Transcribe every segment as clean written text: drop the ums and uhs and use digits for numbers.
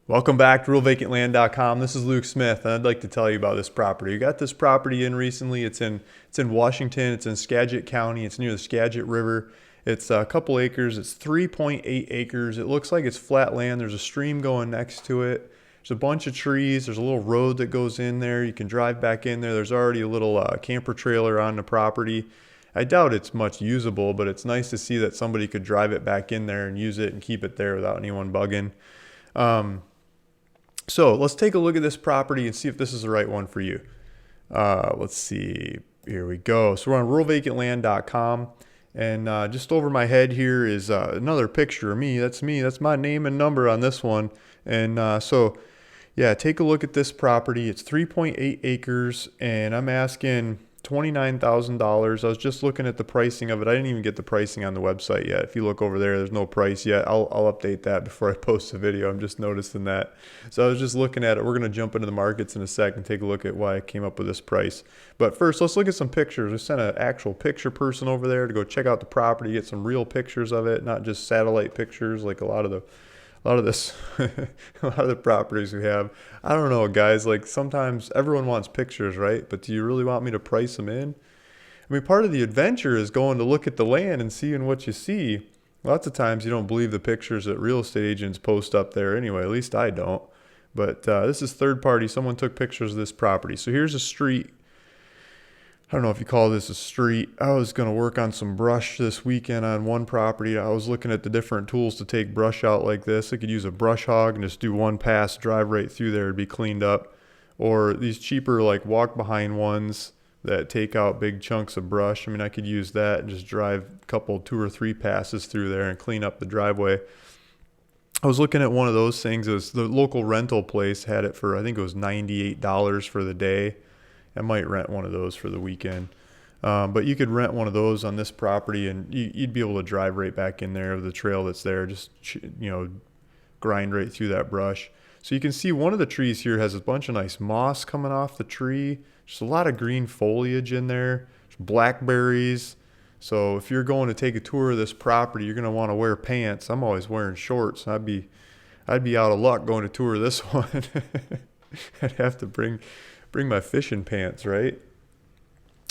Welcome back to realvacantland.com. This is Luke Smith, and I'd like to tell you about this property. We got this property in recently. It's in Washington. It's in Skagit County. It's near the Skagit River. It's a couple acres. It's 3.8 acres. It looks like it's flat land. There's a stream going next to it. There's a bunch of trees. There's a little road that goes in there. You can drive back in there. There's already a little camper trailer on the property. I doubt it's much usable, but it's nice to see that somebody could drive it back in there and use it and keep it there without anyone bugging. So let's take a look at this property and see if this is the right one for you. Let's see. Here we go. So we're on ruralvacantland.com. And just over my head here is another picture of me. That's me. That's my name and number on this one. And yeah, take a look at this property. It's 3.8 acres, and I'm asking $29,000. I was just looking at the pricing of it. I didn't even get the pricing on the website yet. If you look over there, there's no price yet. I'll update that before I post the video. I'm just noticing that. So I was just looking at it. We're going to jump into the markets in a sec and take a look at why I came up with this price. But first, let's look at some pictures. I sent an actual picture person over there to go check out the property, get some real pictures of it, not just satellite pictures like a lot of the properties we have. I don't know, guys, like sometimes everyone wants pictures, right? But do you really want me to price them in? I mean, part of the adventure is going to look at the land and seeing what you see. Lots of times you don't believe the pictures that real estate agents post up there anyway. At least I don't. But this is third party. Someone took pictures of this property. So here's a street. I don't know if you call this a street. I was going to work on some brush this weekend on one property. I was looking at the different tools to take brush out like this. I could use a brush hog and just do one pass, drive right through there, it'd be cleaned up. Or these cheaper like walk behind ones that take out big chunks of brush. I mean, I could use that and just drive a couple, 2 or 3 passes through there and clean up the driveway. I was looking at one of those things. It was the local rental place had it for, I think it was $98 for the day. I might rent one of those for the weekend. But you could rent one of those on this property, and you'd be able to drive right back in there, the trail that's there, just, grind right through that brush. So you can see one of the trees here has a bunch of nice moss coming off the tree. Just a lot of green foliage in there. There's blackberries. So if you're going to take a tour of this property, you're going to want to wear pants. I'm always wearing shorts. I'd be out of luck going to tour this one. I'd have to bring my fishing pants, right?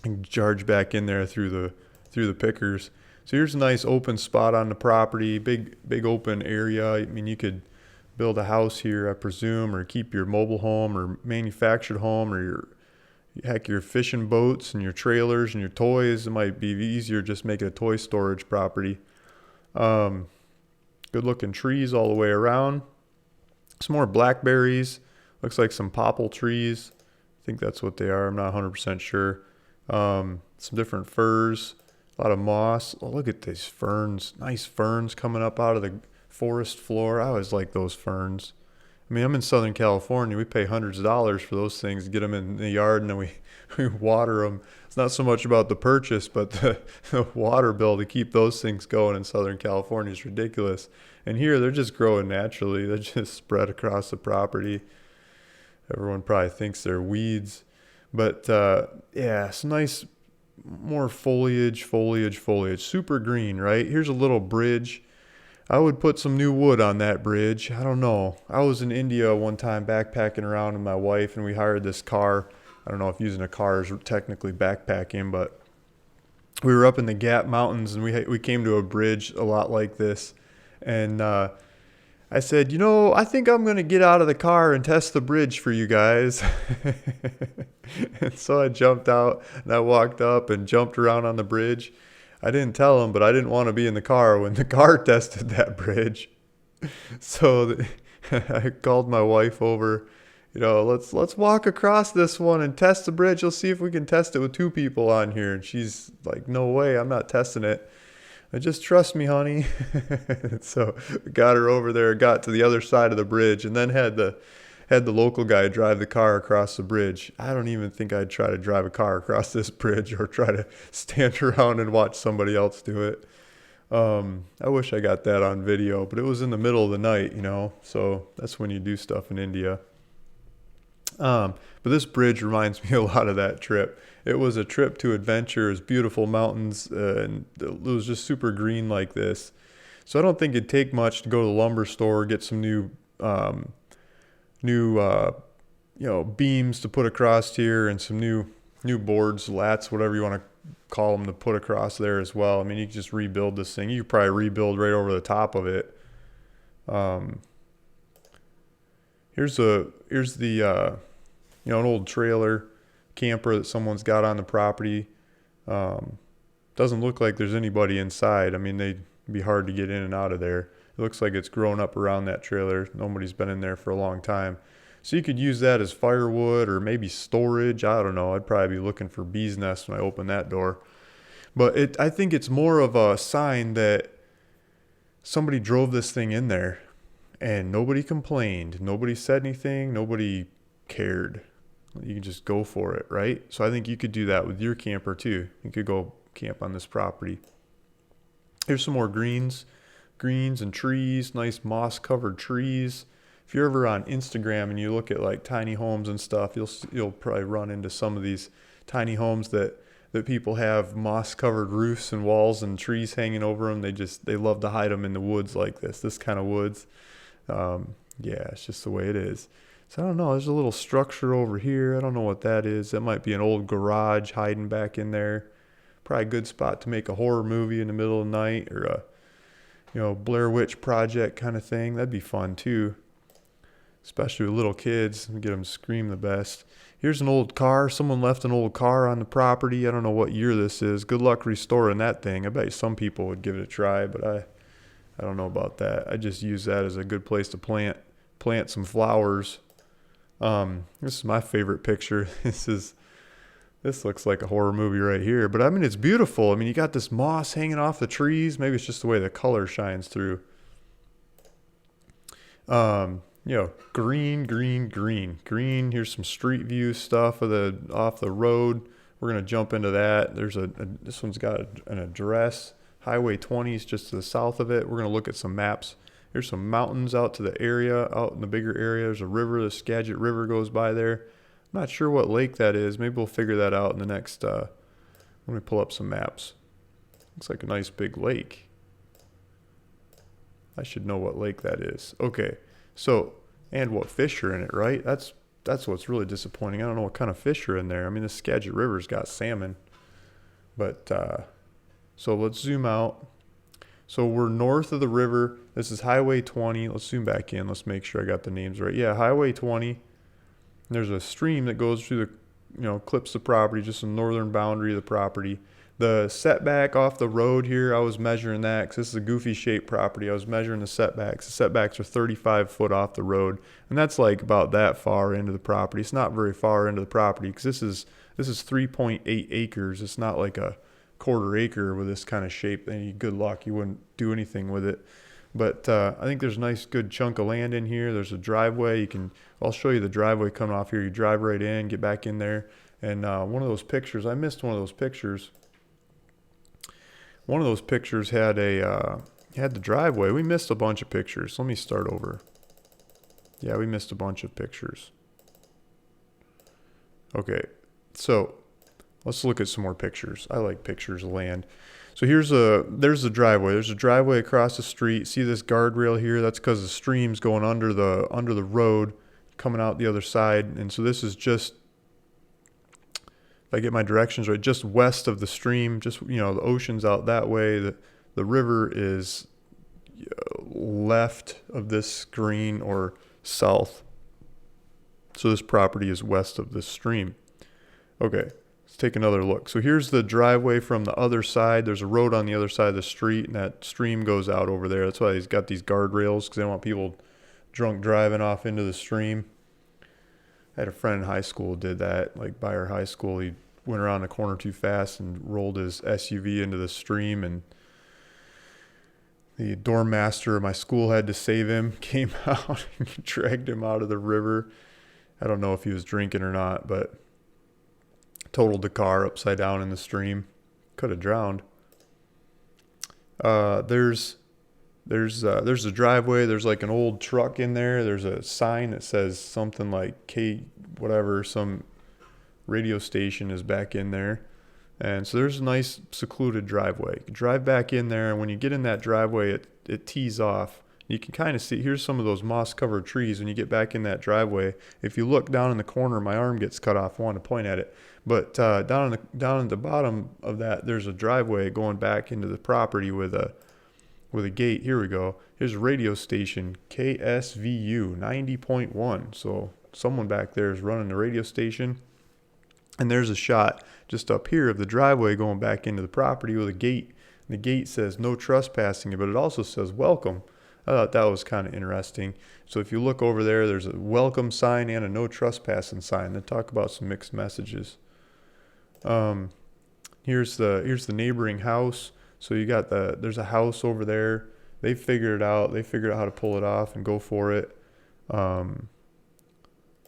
And charge back in there through the pickers. So here's a nice open spot on the property, big open area. I mean, you could build a house here, I presume, or keep your mobile home or manufactured home, or your fishing boats and your trailers and your toys. It might be easier just make it a toy storage property. Good looking trees all the way around. Some more blackberries. Looks like some popple trees. I think that's what they are. I'm not 100% sure. Some different firs, a lot of moss. Oh, look at these ferns. Nice ferns coming up out of the forest floor. I always like those ferns. I mean, I'm in Southern California. We pay hundreds of dollars for those things to get them in the yard, and then we water them. It's not so much about the purchase, but the water bill to keep those things going in Southern California is ridiculous. And here, they're just growing naturally. They're just spread across the property. Everyone probably thinks they're weeds. But yeah, some nice, more foliage. Super green, right? Here's a little bridge. I would put some new wood on that bridge. I don't know. I was in India one time backpacking around with my wife, and we hired this car. I don't know if using a car is technically backpacking, but we were up in the Gap Mountains, and we came to a bridge a lot like this. And I said, I think I'm going to get out of the car and test the bridge for you guys. And so I jumped out and I walked up and jumped around on the bridge. I didn't tell them, but I didn't want to be in the car when the car tested that bridge. So I called my wife over, let's walk across this one and test the bridge. Let's see if we can test it with 2 people on here. And she's like, no way, I'm not testing it. Just trust me, honey. So we got her over there, got to the other side of the bridge, and then had the local guy drive the car across the bridge. I don't even think I'd try to drive a car across this bridge or try to stand around and watch somebody else do it. I wish I got that on video, but it was in the middle of the night, so that's when you do stuff in India. But this bridge reminds me a lot of that trip. It was a trip to adventure. It was beautiful mountains, and it was just super green like this. So I don't think it'd take much to go to the lumber store, get some new new beams to put across here, and some new boards, lats, whatever you want to call them, to put across there as well. I mean, you can just rebuild this thing. You could probably rebuild right over the top of it. Here's the an old trailer camper that someone's got on the property. Doesn't look like there's anybody inside. I mean, they'd be hard to get in and out of there. It looks like it's grown up around that trailer. Nobody's been in there for a long time. So you could use that as firewood or maybe storage. I don't know. I'd probably be looking for bees nests when I open that door. But I think it's more of a sign that somebody drove this thing in there and nobody complained. Nobody said anything. Nobody cared. You can just go for it, right? So I think you could do that with your camper too. You could go camp on this property. Here's some more greens and trees, nice moss covered trees. If you're ever on Instagram and you look at like tiny homes and stuff, you'll probably run into some of these tiny homes that people have moss covered roofs and walls and trees hanging over them. They love to hide them in the woods like this kind of woods. Yeah, it's just the way it is. So I don't know, there's a little structure over here. I don't know what that is. That might be an old garage hiding back in there. Probably a good spot to make a horror movie in the middle of the night, or a Blair Witch Project kind of thing. That'd be fun too, especially with little kids. Get them to scream the best. Here's an old car. Someone left an old car on the property. I don't know what year this is. Good luck restoring that thing. I bet some people would give it a try, but I don't know about that. I just use that as a good place to plant some flowers. This is my favorite picture. This looks like a horror movie right here, but I mean, it's beautiful. I mean, you got this moss hanging off the trees. Maybe it's just the way the color shines through. Green. Here's some street view stuff off the road. We're going to jump into that. This one's got an address. Highway 20 is just to the south of it. We're going to look at some maps. There's some mountains out to the area, out in the bigger area. There's a river. The Skagit River goes by there. I'm not sure what lake that is. Maybe we'll figure that out in the next, let me pull up some maps. Looks like a nice big lake. I should know what lake that is. Okay, so, and what fish are in it, right? That's what's really disappointing. I don't know what kind of fish are in there. I mean, the Skagit River's got salmon. But, so let's zoom out. So we're north of the river. This is Highway 20. Let's zoom back in. Let's make sure I got the names right. Yeah, Highway 20. There's a stream that goes through clips the property, just the northern boundary of the property. The setback off the road here, I was measuring that because this is a goofy shaped property. I was measuring the setbacks. The setbacks are 35 foot off the road, and that's like about that far into the property. It's not very far into the property because this is 3.8 acres. It's not like a quarter acre with this kind of shape. Good luck, you wouldn't do anything with it. But I think there's a nice good chunk of land in here. There's a driveway. I'll show you the driveway coming off here. You drive right in, get back in there. And one of those pictures, I missed one of those pictures. One of those pictures had the driveway. We missed a bunch of pictures. Let me start over. Yeah, we missed a bunch of pictures. Okay, so let's look at some more pictures. I like pictures of land. So there's the driveway. There's a driveway across the street. See this guardrail here? That's because the stream's going under the road, coming out the other side. And so this is just, if I get my directions right, just west of the stream. Just the ocean's out that way. The river is left of this green or south. So this property is west of this stream. Okay. Let's take another look. So here's the driveway from the other side. There's a road on the other side of the street, and that stream goes out over there. That's why he's got these guardrails, because they don't want people drunk driving off into the stream. I had a friend in high school who did that. Like by our high school, he went around the corner too fast and rolled his SUV into the stream, and the dorm master of my school had to save him, came out and dragged him out of the river. I don't know if he was drinking or not, but totaled the car upside down in the stream. Could have drowned. There's a driveway. There's like an old truck in there. There's a sign that says something like K whatever. Some radio station is back in there. And so there's a nice secluded driveway. You drive back in there, and when you get in that driveway, it tees off. You can kind of see, here's some of those moss covered trees. When you get back in that driveway, if you look down in the corner, my arm gets cut off. I want to point at it. But down at the bottom of that, there's a driveway going back into the property with a gate. Here we go. Here's a radio station, KSVU 90.1. So someone back there is running the radio station. And there's a shot just up here of the driveway going back into the property with a gate. And the gate says no trespassing, but it also says welcome. I thought that was kind of interesting. So if you look over there, there's a welcome sign and a no trespassing sign. They talk about some mixed messages. Here's the neighboring house. So you got there's a house over there. They figured it out. They figured out how to pull it off and go for it.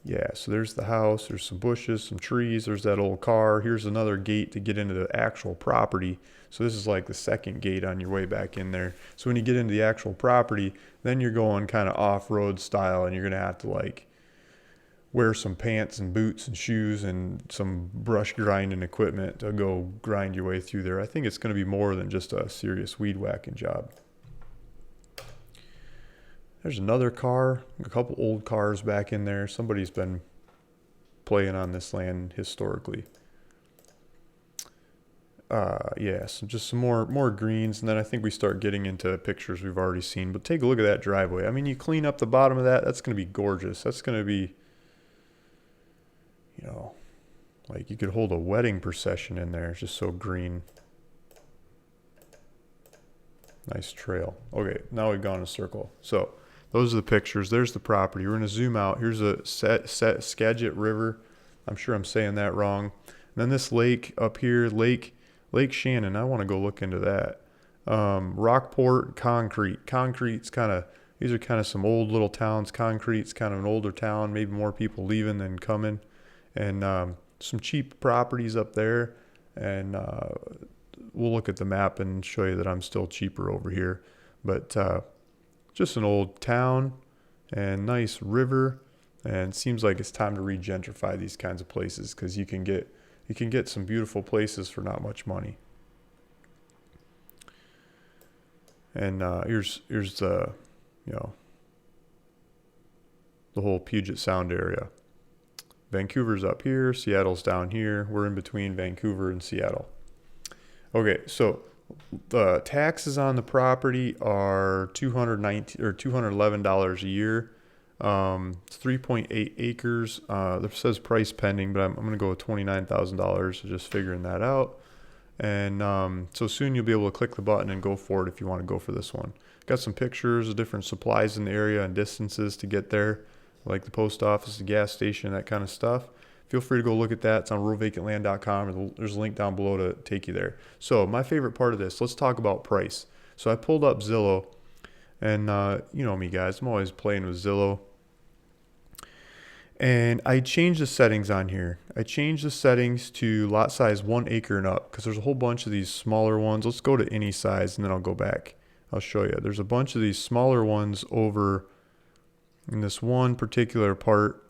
Yeah, so there's the house. There's some bushes, some trees. There's that old car. Here's another gate to get into the actual property. So this is like the second gate on your way back in there. So when you get into the actual property, then you're going kind of off-road style, and you're going to have to like wear some pants and boots and shoes and some brush grinding equipment to go grind your way through there. I think it's going to be more than just a serious weed whacking job. There's another car, a couple old cars back in there. Somebody's been playing on this land historically. Yeah, so just some more greens, and then I think we start getting into pictures we've already seen. But take a look at that driveway. I mean, you clean up the bottom of that, that's going to be gorgeous. That's going to be, you know, like you could hold a wedding procession in there. It's just so green. Nice trail. Okay, now we've gone a circle. So those are the pictures. There's the property. We're going to zoom out. Here's a Skagit River. I'm sure I'm saying that wrong. And then this lake up here, Lake Shannon. I want to go look into that. Rockport, Concrete. Concrete's these are kind of some old little towns. Concrete's kind of an older town. Maybe more people leaving than coming. And some cheap properties up there. And we'll look at the map and show you that I'm still cheaper over here. But just an old town and nice river, and it seems like it's time to re-gentrify these kinds of places, because you can get some beautiful places for not much money. And here's the the whole Puget Sound area. Vancouver's up here, Seattle's down here. We're in between Vancouver and Seattle. Okay, so the taxes on the property are $211 a year. It's 3.8 acres. It says price pending, but I'm going to go with $29,000. So just figuring that out. And so soon you'll be able to click the button and go for it if you want to go for this one. Got some pictures of different supplies in the area and distances to get there, like the post office, the gas station, that kind of stuff. Feel free to go look at that. It's on ruralvacantland.com, or there's a link down below to take you there. So my favorite part of this, let's talk about price. So I pulled up Zillow, and you know me, guys. I'm always playing with Zillow. And I changed the settings on here. I changed the settings to lot size 1 acre and up, because there's a whole bunch of these smaller ones. Let's go to any size, and then I'll go back. I'll show you. There's a bunch of these smaller ones over in this one particular part.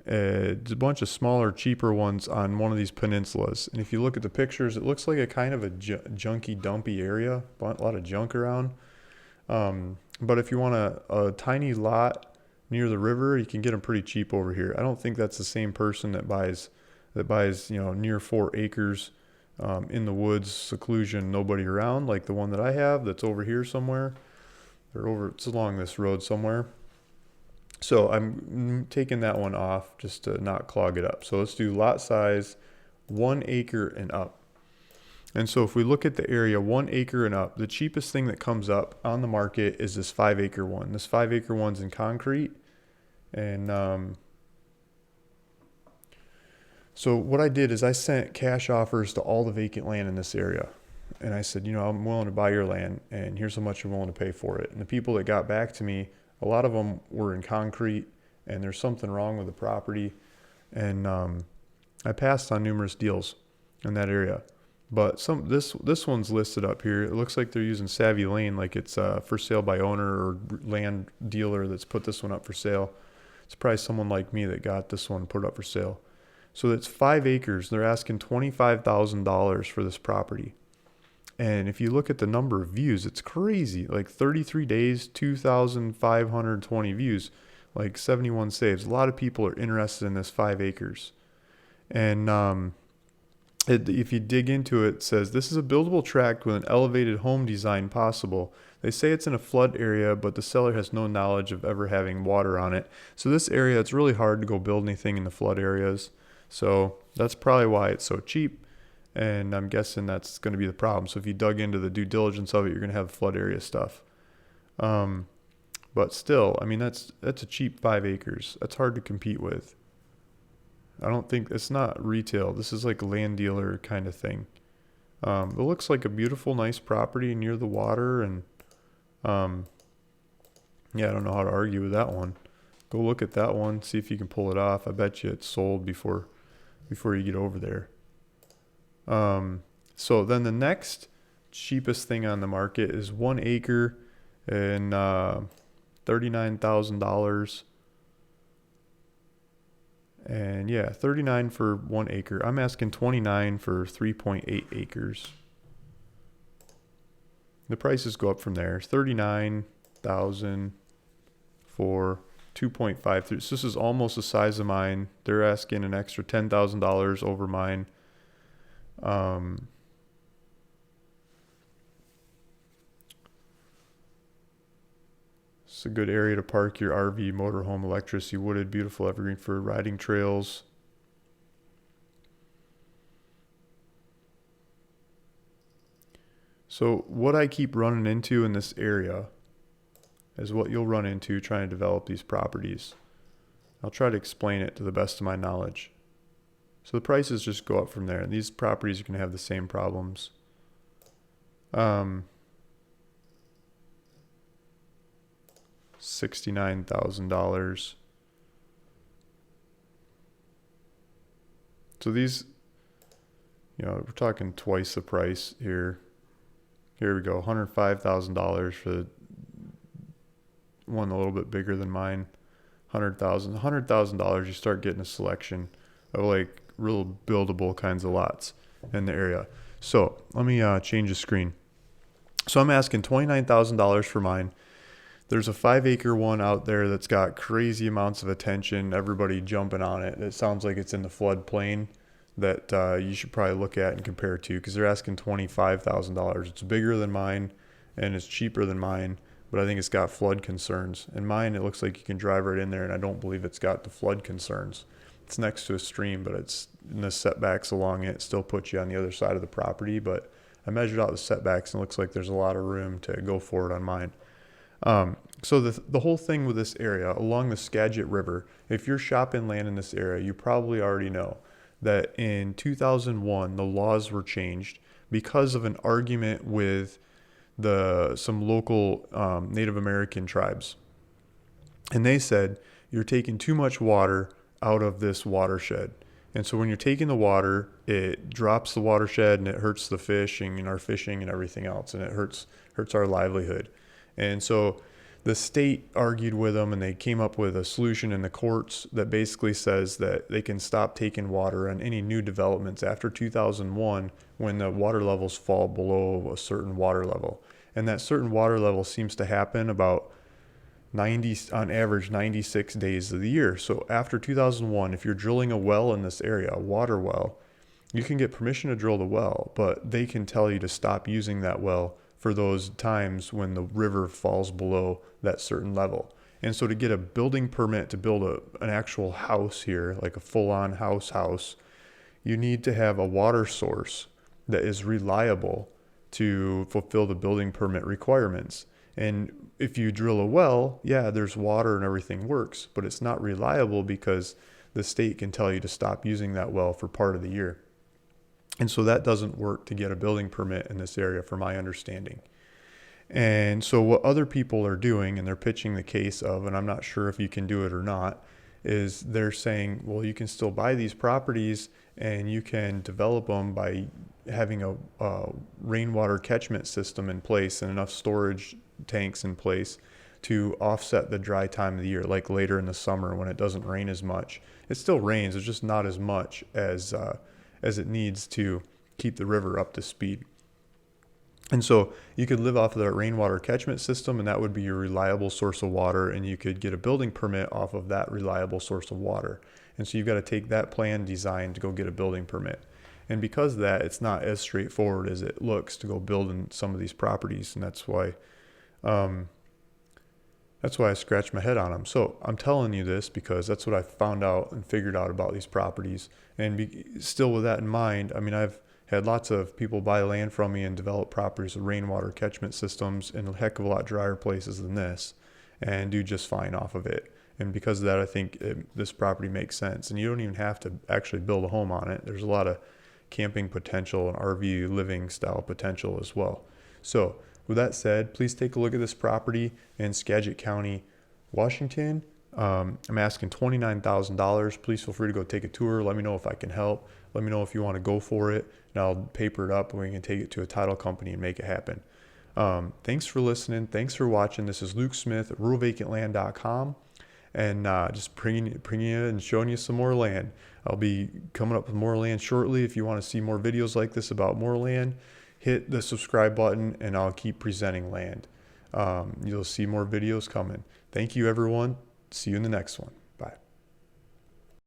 There's a bunch of smaller, cheaper ones on one of these peninsulas. And if you look at the pictures, it looks like a kind of a junky, dumpy area. A lot of junk around. But if you want a tiny lot near the river, you can get them pretty cheap over here. I don't think that's the same person that buys near 4 acres in the woods, seclusion, nobody around, like the one that I have that's over here somewhere. It's along this road somewhere. So I'm taking that one off just to not clog it up. So let's do lot size 1 acre and up. And so if we look at the area 1 acre and up, the cheapest thing that comes up on the market is this 5 acre one. This 5 acre one's in concrete. And so what I did is I sent cash offers to all the vacant land in this area. And I said, I'm willing to buy your land, and here's how much I'm willing to pay for it. And the people that got back to me, a lot of them were in concrete, and there's something wrong with the property. And I passed on numerous deals in that area. But this one's listed up here. It looks like they're using Savvy Lane, like it's for sale by owner or land dealer that's put this one up for sale. It's probably someone like me that got this one and put it up for sale. So it's 5 acres. They're asking $25,000 for this property. And if you look at the number of views, it's crazy. Like 33 days, 2,520 views, like 71 saves. A lot of people are interested in this 5 acres. And if you dig into it, it says this is a buildable tract with an elevated home design possible. They say it's in a flood area, but the seller has no knowledge of ever having water on it. So this area, it's really hard to go build anything in the flood areas. So that's probably why it's so cheap. And I'm guessing that's going to be the problem. So if you dug into the due diligence of it, you're going to have flood area stuff. But still, I mean, that's a cheap 5 acres. That's hard to compete with. I don't think it's not retail. This is like a land dealer kind of thing. It looks like a beautiful, nice property near the water. And yeah, I don't know how to argue with that one. Go look at that one. See if you can pull it off. I bet you it's sold before you get over there. So then the next cheapest thing on the market is 1 acre and $39,000. And yeah, 39 for 1 acre. I'm asking 29 for 3.8 acres. The prices go up from there. 39,000 for 2.53. So this is almost the size of mine. They're asking an extra $10,000 over mine. It's a good area to park your RV, motorhome, electricity, wooded, beautiful evergreen for riding trails. So what I keep running into in this area is what you'll run into trying to develop these properties. I'll try to explain it to the best of my knowledge. So the prices just go up from there. And these properties are going to have the same problems. $69,000. So these, we're talking twice the price here. Here we go, $105,000 for the one a little bit bigger than mine. $100,000, you start getting a selection of like real buildable kinds of lots in the area. So let me change the screen. So I'm asking $29,000 for mine. There's a 5 acre one out there that's got crazy amounts of attention, everybody jumping on it. It sounds like it's in the floodplain that you should probably look at and compare to, because they're asking $25,000. It's bigger than mine and it's cheaper than mine, but I think it's got flood concerns. And mine, it looks like you can drive right in there, and I don't believe it's got the flood concerns. It's next to a stream, but it's in the setbacks along it. It still puts you on the other side of the property, but I measured out the setbacks and it looks like there's a lot of room to go forward on mine. So the whole thing with this area along the Skagit River, if you're shopping land in this area, you probably already know that in 2001, the laws were changed because of an argument with some local Native American tribes. And they said, you're taking too much water out of this watershed. And so when you're taking the water, it drops the watershed and it hurts the fishing and our fishing and everything else. And it hurts our livelihood. And so the state argued with them, and they came up with a solution in the courts that basically says that they can stop taking water on any new developments after 2001 when the water levels fall below a certain water level. And that certain water level seems to happen about on average 96 days of the year. So after 2001, if you're drilling a well in this area, a water well, you can get permission to drill the well, but they can tell you to stop using that well for those times when the river falls below that certain level. And so to get a building permit to build an actual house here, like a full-on house, you need to have a water source that is reliable to fulfill the building permit requirements. And if you drill a well, yeah, there's water and everything works, but it's not reliable because the state can tell you to stop using that well for part of the year. And so that doesn't work to get a building permit in this area, from my understanding. And so what other people are doing, and they're pitching the case of, and I'm not sure if you can do it or not, is they're saying, well, you can still buy these properties and you can develop them by having a rainwater catchment system in place and enough storage tanks in place to offset the dry time of the year, like later in the summer when it doesn't rain as much. It still rains, it's just not as much as it needs to keep the river up to speed. And so you could live off of that rainwater catchment system, and that would be your reliable source of water, and you could get a building permit off of that reliable source of water. And so you've got to take that plan design to go get a building permit. And because of that, it's not as straightforward as it looks to go build in some of these properties, and um, that's why I scratch my head on them. So I'm telling you this because that's what I found out and figured out about these properties. And still with that in mind, I mean, I've had lots of people buy land from me and develop properties with rainwater catchment systems in a heck of a lot drier places than this and do just fine off of it. And because of that, I think this property makes sense. And you don't even have to actually build a home on it. There's a lot of camping potential and RV living style potential as well. So with that said, please take a look at this property in Skagit County, Washington. I'm asking $29,000. Please feel free to go take a tour. Let me know if I can help. Let me know if you want to go for it, and I'll paper it up and we can take it to a title company and make it happen. Thanks for listening. Thanks for watching. This is Luke Smith at ruralvacantland.com, and just bringing you and showing you some more land. I'll be coming up with more land shortly. If you want to see more videos like this about more land, hit the subscribe button and I'll keep presenting land. You'll see more videos coming. Thank you, everyone. See you in the next one.